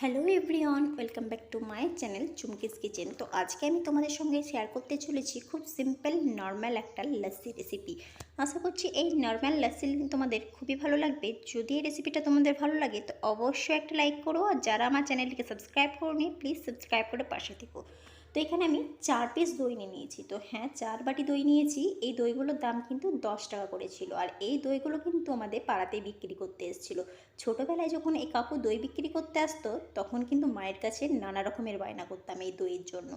Hello everyone, welcome back to my channel Chumki's kitchen. তো আজকে আমি তোমাদের সঙ্গে শেয়ার করতে চলেছি খুব সিম্পল নর্মাল একটা লাস্সি রেসিপি। আশা করছি এই নর্মাল লাস্সি তোমাদের খুবই ভালো লাগবে। যদি এই রেসিপিটা তোমাদের ভালো লাগে তো অবশ্যই একটা লাইক করো, আর যারা আমার চ্যানেলটিকে সাবস্ক্রাইব করোনি প্লিজ সাবস্ক্রাইব করে পাশে থেকো। তো এখানে আমি 4 পিস দই নিয়ে নিয়েছি। তো হ্যাঁ, 4 বাটি দই নিয়েছি। এই দইগুলোর দাম কিন্তু 10 টাকা করে ছিল, আর এই দইগুলো কিন্তু আমাদের পাড়াতেই বিক্রি করতে এসেছিলো। ছোটোবেলায় যখন এই কাকু দই বিক্রি করতে আসতো তখন কিন্তু মায়ের কাছে নানা রকমের বায়না করতাম এই দইয়ের জন্য।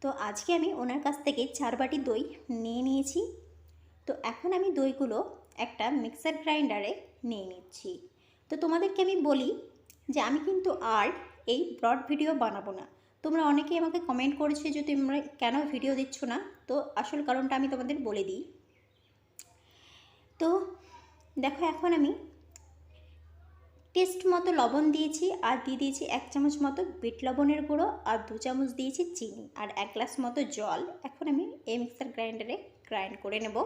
তো আজকে আমি ওনার কাছ থেকে 4 বাটি দই নিয়ে নিয়েছি। তো এখন আমি দইগুলো একটা মিক্সার গ্রাইন্ডারে নিয়ে নিচ্ছি। তো তোমাদেরকে আমি বলি যে আমি কিন্তু আর এই ব্রড ভিডিও বানাবো না। তোমরা অনেকেই আমাকে কমেন্ট করেছো যে তোমরা কেন ভিডিও দিচ্ছ না। তো আসল কারণটা আমি তোমাদের বলে দিই। তো দেখো, এখন আমি টেস্ট মতো লবণ দিয়েছি, আর দিয়ে দিয়েছি 1 চামচ মতো বিট লবণের গুঁড়ো, আর 2 চামচ দিয়েছি চিনি, আর 1 গ্লাস মতো জল। এখন আমি এই মিক্সার গ্রাইন্ডারে গ্রাইন্ড করে নেব।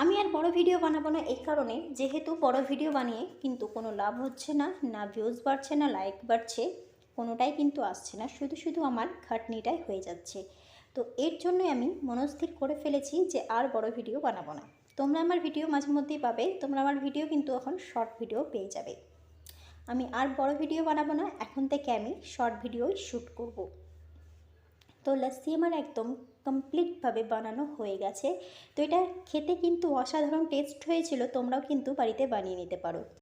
আমি আর বড় ভিডিও বানাবো না এই কারণে, যেহেতু বড় ভিডিও বানিয়ে কিন্তু কোনো লাভ হচ্ছে না, না ভিউজ বাড়ছে না লাইক বাড়ছে, কোনোটাই কিন্তু আসছে না, শুধু শুধু আমার খাটনিটাই হয়ে যাচ্ছে। তো এর জন্যই আমি মনস্থির করে ফেলেছি যে আর বড় ভিডিও বানাবো না। তোমরা আমার ভিডিও মাঝে মধ্যেই পাবে, তোমরা আমার ভিডিও কিন্তু এখন শর্ট ভিডিও পেয়ে যাবে। আমি আর বড় ভিডিও বানাবো না, এখন থেকে আমি শর্ট ভিডিওই শ্যুট করব। তো লাস্সি আমার একদম কমপ্লিটভাবে বানানো হয়ে গেছে। তো এটা খেতে কিন্তু অসাধারণ টেস্ট হয়েছিল, তোমরাও কিন্তু বাড়িতে বানিয়ে নিতে পারো।